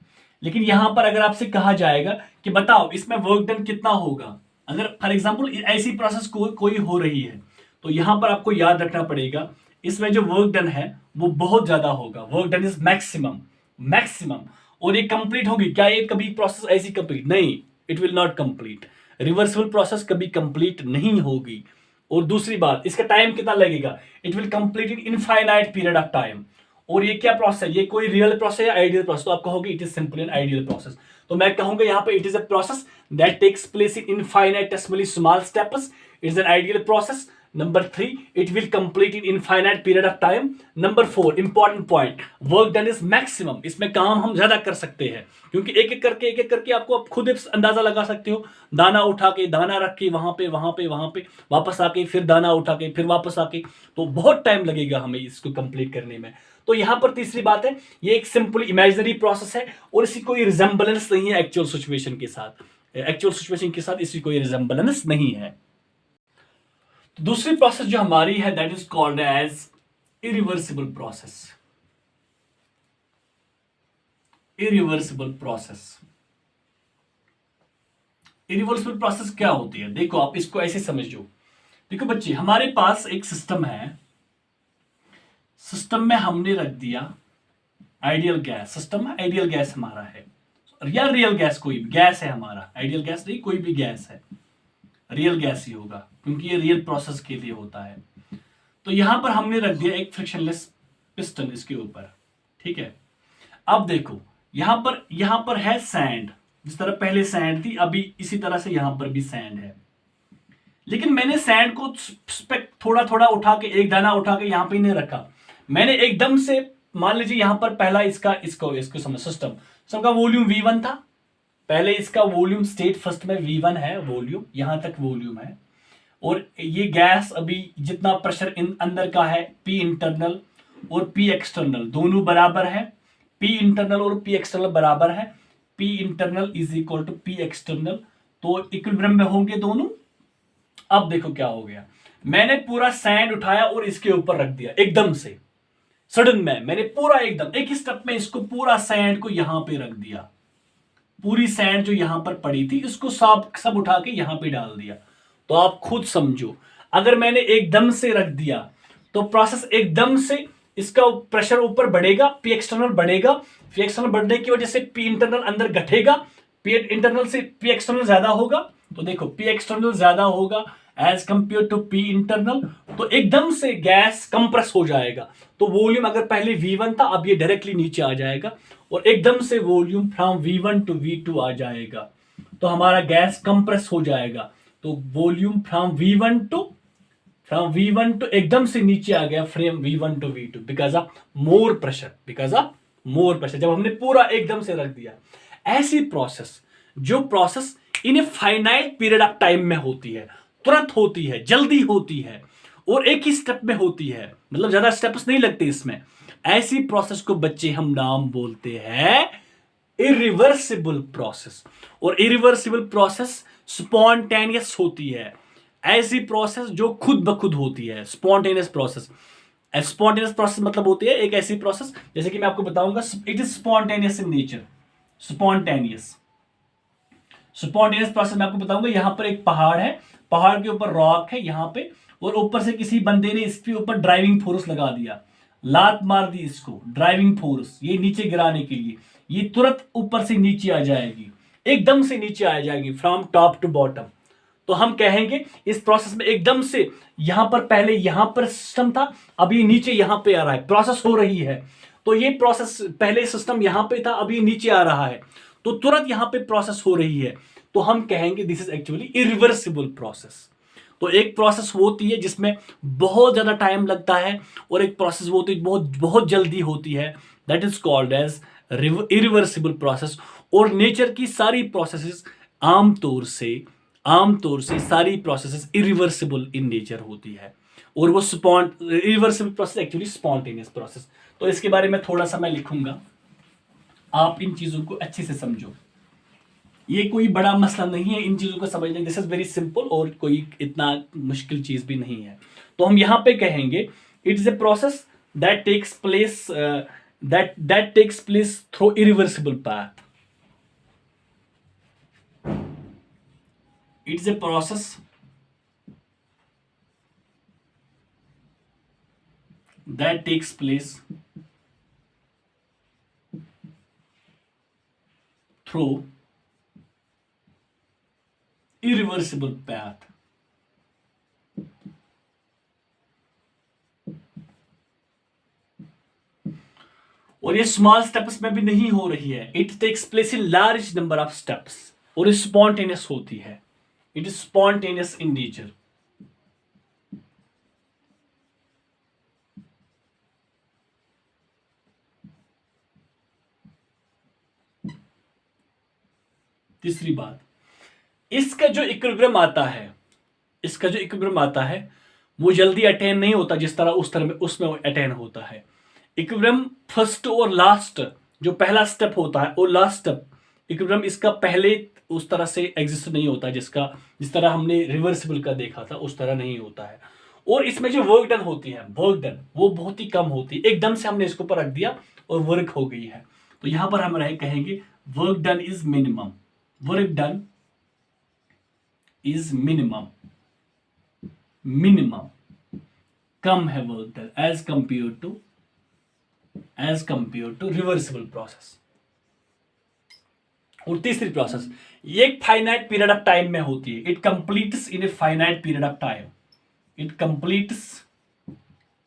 लेकिन यहां पर अगर आपसे कहा जाएगा कि बताओ इसमें वर्क डन कितना होगा, अगर फॉर एग्जांपल ऐसी प्रोसेस कोई हो रही है, तो यहां पर आपको याद रखना पड़ेगा इसमें जो वर्क डन है वो बहुत ज्यादा होगा। Work done is maximum. और ये कंप्लीट होगी क्या, ये कभी प्रोसेस ऐसी कंप्लीट नहीं, it will not complete. Reversible process कभी कंप्लीट नहीं होगी। और दूसरी बात, इसका टाइम कितना लगेगा, it will complete in infinite period of time. और ये क्या प्रोसेस है, ये कोई रियल प्रोसेस या आइडियल प्रोसेस, तो आप कहोगे it is simple and ideal process. तो मैं कहूंगा यहाँ पे it is a process that takes place in infinitesimally small steps, it is an ideal process. Number 3, it will complete in infinite period of time. Number 4, important point, work done is maximum, इसमें काम हम ज्यादा कर सकते हैं, क्योंकि एक एक करके आपको आप खुद अंदाजा लगा सकते हो। दाना उठा के, दाना रख के वहां पे वापस आके, फिर दाना उठा के, फिर वापस आके, तो बहुत टाइम लगेगा हमें इसको कंप्लीट करने में। तो यहां पर तीसरी बात है, ये एक सिंपल इमेजिनरी प्रोसेस है और इसकी कोई रिजेंबलेंस नहीं है एक्चुअल सिचुएशन के साथ। एक्चुअल सिचुएशन के साथ इसकी कोई रिजेंबलेंस नहीं है। दूसरी प्रोसेस जो हमारी है that is called as irreversible process. Irreversible process, irreversible process क्या होती है, देखो आप इसको ऐसे समझो। देखो बच्चे, हमारे पास एक सिस्टम है, सिस्टम में हमने रख दिया आइडियल गैस, सिस्टम में आइडियल गैस हमारा है या रियल गैस, कोई भी गैस है हमारा, आइडियल गैस नहीं, कोई भी गैस है, रियल गैस ही होगा क्योंकि ये रियल प्रोसेस के लिए होता है। तो यहां पर हमने रख दिया एक फ्रिक्शनलेस पिस्टन इसके ऊपर, ठीक है। अब देखो यहां पर है सैंड, जिस तरह पहले सैंड थी अभी इसी तरह से यहां पर भी सैंड है, लेकिन मैंने सैंड को थोड़ा थोड़ा उठा के, एक दाना उठा के यहां पे नहीं रखा, मैंने एकदम से, मान लीजिए यहां पर पहला इसको समझ, सिस्टम का वॉल्यूम V1 था, पहले इसका वॉल्यूम स्टेट फर्स्ट में V1 है, वॉल्यूम यहां तक वॉल्यूम है, और ये गैस अभी जितना प्रेशर इन अंदर का है P इंटरनल और P एक्सटर्नल दोनों बराबर है, P इंटरनल और P एक्सटर्नल बराबर है, P internal is equal to P external, तो इक्विलिब्रियम में होंगे दोनों। अब देखो क्या हो गया, मैंने पूरा सैंड उठाया और इसके ऊपर रख दिया एकदम से, सडन में मैंने पूरा एकदम एक ही स्टेप में इसको पूरा सैंड को यहां पे रख दिया, पूरी सैंड जो यहां पर पड़ी थी इसको सब उठा के यहां पे डाल दिया। तो आप खुद समझो, अगर मैंने एकदम से रख दिया तो प्रोसेस एकदम से इसका प्रेशर ऊपर बढ़ेगा, पी एक्सटर्नल बढ़ेगा, पी एक्सटर्नल बढ़ने की वजह से पी इंटरनल अंदर घटेगा, पी इंटरनल से पी एक्सटर्नल ज्यादा होगा, तो देखो पी एक्सटर्नल ज्यादा होगा as compare to P internal, तो एकदम से गैस कंप्रेस हो जाएगा। तो वॉल्यूम अगर पहले V1 था अब ये डायरेक्टली नीचे आ जाएगा और एकदम से volume from V1 to V2 आ जाएगा, तो हमारा गैस कंप्रेस हो जाएगा। तो वॉल्यूम फ्रॉम V1 टू एकदम से नीचे आ गया, from V1 to V2 because of more pressure, जब हमने पूरा एकदम से रख दिया। ऐसी प्रोसेस, जो process in a finite period of time में होती है, तुरंत होती है, जल्दी होती है और एक ही स्टेप में होती है, मतलब ज्यादा स्टेप्स नहीं लगते इसमें, ऐसी प्रोसेस को बच्चे हम नाम बोलते हैं इरिवर्सिबल प्रोसेस। और इरिवर्सिबल प्रोसेस स्पॉन्टेनियस होती है, ऐसी प्रोसेस जो खुद ब खुद होती है, स्पॉन्टेनियस प्रोसेस। स्पॉन्टेनियस प्रोसेस मतलब होती है एक ऐसी प्रोसेस, जैसे कि मैं आपको बताऊंगा, it is spontaneous in nature. Spontaneous process मैं आपको बताऊंगा, यहां पर एक पहाड़ है, पहाड़ के ऊपर रॉक है यहां पे, और ऊपर से किसी बंदे ने इसके ऊपर ड्राइविंग फोर्स लगा दिया, लात मार दी इसको, ड्राइविंग फोर्स ये नीचे गिराने के लिए, ये तुरंत ऊपर से नीचे आ जाएगी, एकदम से नीचे आ जाएगी फ्रॉम टॉप टू बॉटम। तो हम कहेंगे इस प्रोसेस में एकदम से, यहां पर पहले यहां पर सिस्टम था, अब ये नीचे यहां पे आ रहा है, प्रोसेस हो रही है। तो ये प्रोसेस पहले सिस्टम यहां पे था, अब ये नीचे आ रहा है, तो तुरंत यहां पे प्रोसेस हो रही है, तो हम कहेंगे this is actually irreversible process. तो एक प्रोसेस वो होती है जिसमें बहुत ज्यादा टाइम लगता है, और एक प्रोसेस वो होती है बहुत बहुत जल्दी होती है, that is called as irreversible process. और नेचर की सारी प्रोसेसेस आमतौर से सारी प्रोसेसेस इरिवर्सिबल इन नेचर होती है, और वो irreversible process actually spontaneous process. तो इसके बारे में थोड़ा सा मैं लिखूंगा, आप इन चीजों को अच्छे से समझो, ये कोई बड़ा मसला नहीं है इन चीजों को समझने, दिस इज वेरी सिंपल, और कोई इतना मुश्किल चीज भी नहीं है। तो हम यहां पे कहेंगे it is a process that takes place through irreversible path. It is a process that takes place through irreversible path. और ये स्मॉल स्टेप्स में भी नहीं हो रही है, it takes place in large number of steps, और स्पॉन्टेनियस होती है, it is spontaneous in nature. तीसरी बात, इसका जो इक्विलिब्रियम आता है, इसका जो इक्विलिब्रियम आता है वो जल्दी अटेन नहीं होता जिस तरह उस तरह में उसमें अटेन होता है। इक्विलिब्रियम फर्स्ट और लास्ट, जो पहला स्टेप होता है और लास्ट स्टेप, इक्विलिब्रियम इसका पहले उस तरह से एग्जिस्ट नहीं होता जिस तरह हमने रिवर्सिबल का देखा था उस तरह नहीं होता है। और इसमें जो वर्क डन होती है, वर्क डन वो बहुत ही कम होती है, एकदम से हमने इसके ऊपर रख दिया और वर्क हो गई है। तो यहां पर हम कहेंगे work done is minimum, work done is minimum, minimum कम है work done as compare to reversible process. और तीसरी प्रोसेस ये एक फाइनाइट पीरियड ऑफ टाइम में होती है, it completes in a finite period of time, it completes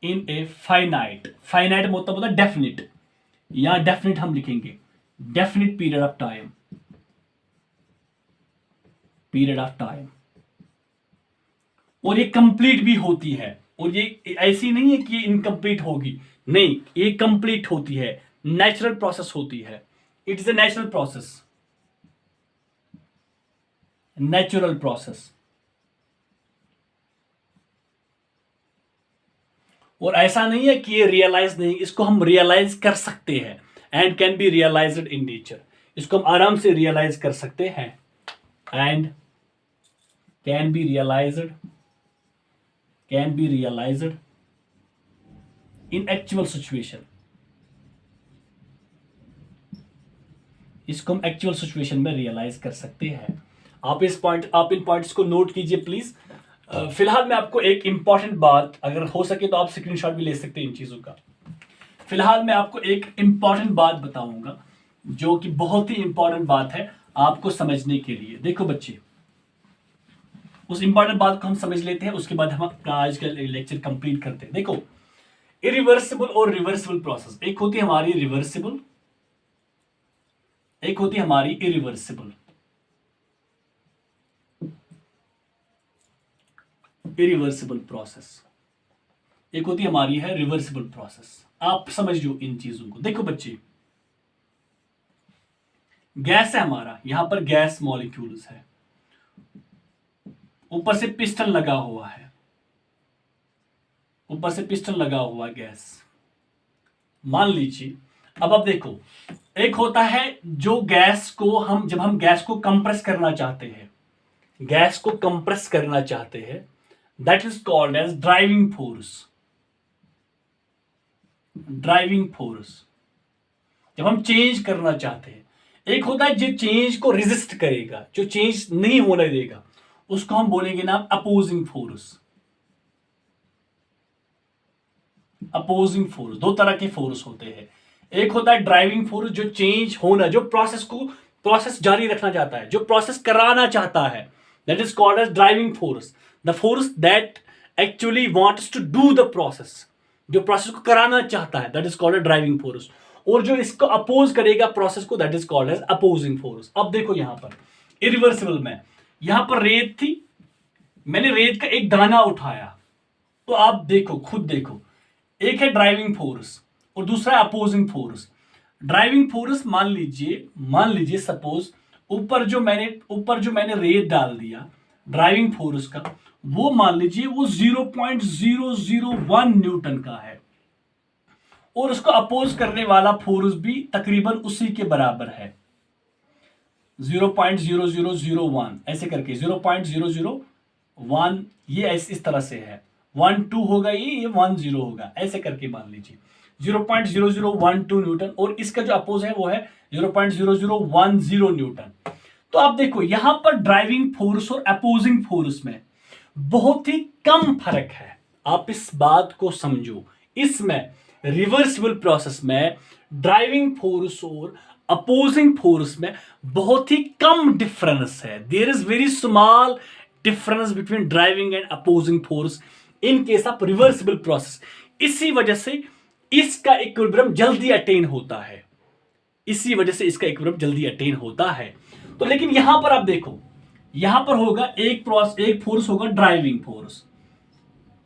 in a finite, finite मतलब होता है डेफिनिट, यहां डेफिनिट हम लिखेंगे, definite period of time, period of time. और ये कंप्लीट भी होती है, और ये ऐसी नहीं है कि ये इनकम्प्लीट होगी, नहीं, ये कंप्लीट होती है, नेचुरल प्रोसेस होती है, it is a natural process, natural process. और ऐसा नहीं है कि ये रियलाइज नहीं, इसको हम रियलाइज कर सकते हैं, and can be realised in nature, इसको हम आराम से रियलाइज कर सकते हैं, and can be realised in actual situation, इसको हम एक्चुअल सिचुएशन में रियलाइज कर सकते हैं। आप इन पॉइंट्स को नोट कीजिए प्लीज। फिलहाल मैं आपको एक इंपॉर्टेंट बात, अगर हो सके तो आप स्क्रीनशॉट भी ले सकते हैं इन चीजों का। फिलहाल मैं आपको एक इंपॉर्टेंट बात बताऊंगा जो कि बहुत ही इंपॉर्टेंट बात है आपको समझने के लिए। देखो बच्चे, उस इंपॉर्टेंट बात को हम समझ लेते हैं, उसके बाद हम अपना आज का लेक्चर कंप्लीट करते हैं। देखो, इरिवर्सिबल और रिवर्सिबल प्रोसेस, एक होती है हमारी रिवर्सिबल, एक होती है हमारी इरिवर्सिबल। इरिवर्सिबल प्रोसेस, एक होती हमारी है रिवर्सिबल प्रोसेस। आप समझ लो इन चीजों को। देखो बच्चे, गैस है हमारा, यहां पर गैस मॉलिक्यूल्स है, ऊपर से पिस्टन लगा हुआ है, ऊपर से पिस्टन लगा हुआ गैस, मान लीजिए। अब आप देखो, एक होता है जो गैस को हम, जब हम गैस को कंप्रेस करना चाहते हैं, गैस को कंप्रेस करना चाहते हैं, that is called as driving force, driving force. जब हम चेंज करना चाहते हैं, एक होता है जो चेंज को रेजिस्ट करेगा, जो चेंज नहीं होने देगा, उसको हम बोलेंगे ना अपोजिंग फोर्स। अपोजिंग फोर्स, दो तरह के फोर्स होते हैं, एक होता है ड्राइविंग फोर्स जो चेंज होना, जो प्रोसेस जारी रखना चाहता है, जो प्रोसेस कराना चाहता है, that is called as driving force, the force that actually wants to do the process, जो प्रोसेस को कराना चाहता है, that is called as driving force. और जो इसको अपोज करेगा प्रोसेस को, that is called as opposing force. अब देखो यहां पर इरिवर्सिबल में, यहां पर रेत थी, मैंने रेत का एक दाना उठाया, तो आप देखो, खुद देखो, एक है ड्राइविंग फोर्स और दूसरा है अपोजिंग फोर्स। ड्राइविंग फोर्स मान लीजिए सपोज ऊपर जो मैंने रेत डाल दिया ड्राइविंग फोर्स का, वो मान लीजिए वो 0.001 न्यूटन का है, और उसको अपोज करने वाला फोर्स भी तकरीबन उसी के बराबर है, 0.0001 ऐसे करके, 0.001 ये इस तरह से है, 1 2 होगा, ये 1 0 होगा, ऐसे करके मान लीजिए 0.0012 न्यूटन, और इसका जो अपोज है वो है 0.0010 न्यूटन। तो आप देखो यहां पर ड्राइविंग फोर्स और अपोजिंग फोर्स में बहुत ही कम फर्क है, आप इस बात को समझो। इसमें रिवर्सिबल प्रोसेस में ड्राइविंग फोर्स और अपोजिंग फोर्स में बहुत ही कम डिफरेंस है, there is very small difference between driving and opposing force in case of reversible process. इसी वजह से इसका इक्विलिब्रियम जल्दी अटेन होता है, इसी वजह से इसका इक्विलिब्रियम जल्दी अटेन होता है। तो लेकिन यहां पर आप देखो, यहां पर होगा एक फोर्स होगा ड्राइविंग फोर्स,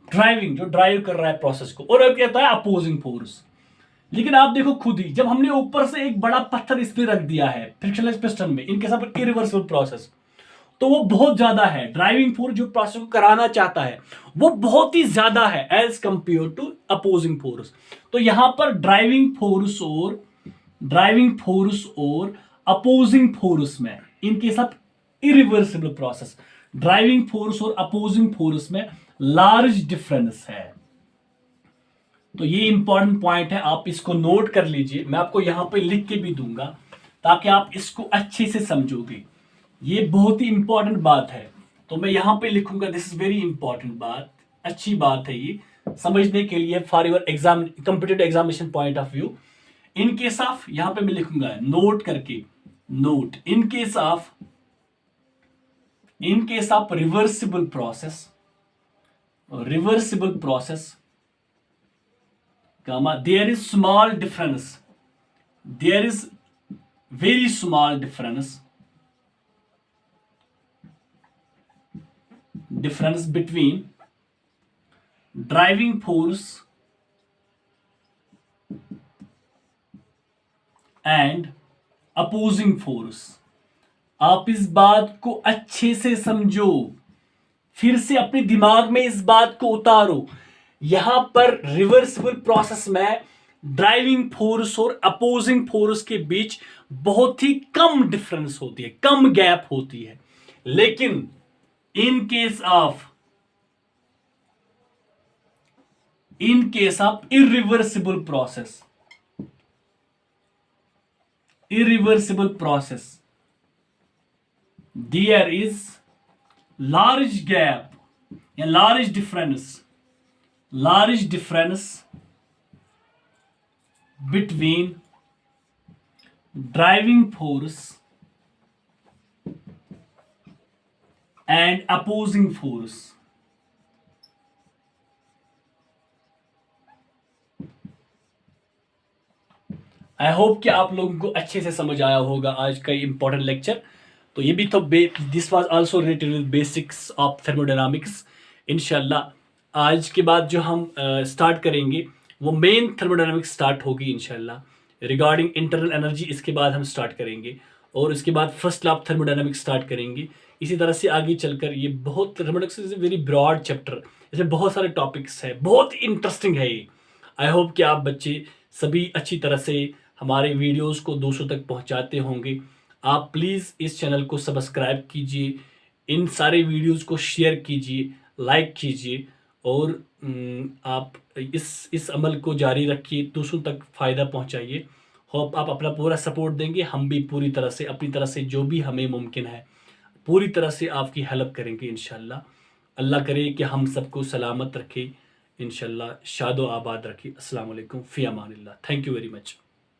ड्राइविंग जो ड्राइव कर रहा है प्रोसेस को, और एक कहता है अपोजिंग फोर्स। लेकिन आप देखो खुद ही, जब हमने ऊपर से एक बड़ा पत्थर इस पे रख दिया है फ्रिक्शनलेस पिस्टन में, इनके साथ इरिवर्सिबल प्रोसेस, तो वो बहुत ज्यादा है, ड्राइविंग फोर्स जो प्रोसेस को कराना चाहता है वो बहुत ही ज्यादा है as compare to opposing force. तो यहां पर ड्राइविंग फोर्स और अपोजिंग फोर्स में, इनके साथ इरिवर्सिबल प्रोसेस, ड्राइविंग फोर्स और अपोजिंग फोर्स में लार्ज डिफरेंस है। तो ये इंपॉर्टेंट पॉइंट है, आप इसको नोट कर लीजिए, मैं आपको यहां पे लिख के भी दूंगा ताकि आप इसको अच्छे से समझोगे। ये बहुत ही इंपॉर्टेंट बात है, तो मैं यहां पे लिखूंगा, दिस इज वेरी इंपॉर्टेंट बात, अच्छी बात है ये समझने के लिए for your exam, competitive examination point of view. In case of, यहां पे मैं लिखूंगा नोट करके, note in case of reversible process, there is small difference, there is very small difference between driving force and opposing force। आप इस बात को अच्छे से समझो, फिर से अपने दिमाग में इस बात को उतारो। यहां पर रिवर्सिबल प्रोसेस में ड्राइविंग फोर्स और अपोजिंग फोर्स के बीच बहुत ही कम डिफरेंस होती है, कम गैप होती है। लेकिन इन case of irreversible process there is large gap या large difference between driving force and opposing force। I hope कि आप लोगों को अच्छे से समझ आया होगा आज का इंपॉर्टेंट लेक्चर। तो ये भी तो this was also related with basics of thermodynamics. इंशाल्लाह आज के बाद जो हम स्टार्ट करेंगे वो मेन थर्मोडायनामिक्स स्टार्ट होगी इंशाल्लाह। रिगार्डिंग इंटरनल एनर्जी इसके बाद हम स्टार्ट करेंगे, और इसके बाद first law of thermodynamics start करेंगे। इसी तरह से आगे चलकर ये बहुत, thermodynamics is a very broad chapter, इसमें बहुत सारे टॉपिक्स है, बहुत इंटरेस्टिंग है ये। आई होप कि आप बच्चे सभी अच्छी तरह से हमारे वीडियोस को दूसरों तक पहुंचाते होंगे। आप प्लीज़ इस चैनल को सब्सक्राइब कीजिए, इन सारे वीडियोस को शेयर कीजिए, लाइक कीजिए, और आप इस अमल को जारी रखिए, दूसरों तक फ़ायदा पहुंचाइए। होप आप अपना पूरा सपोर्ट देंगे, हम भी पूरी तरह से अपनी तरह से जो भी हमें मुमकिन है पूरी तरह से आपकी हेल्प करेंगे इंशाल्लाह। अल्लाह करे कि हम सबको सलामत रखे, इंशाल्लाह शादो आबाद रखे। अस्सलाम वालेकुम, फ़ी अमानिल्लाह। Thank you very much.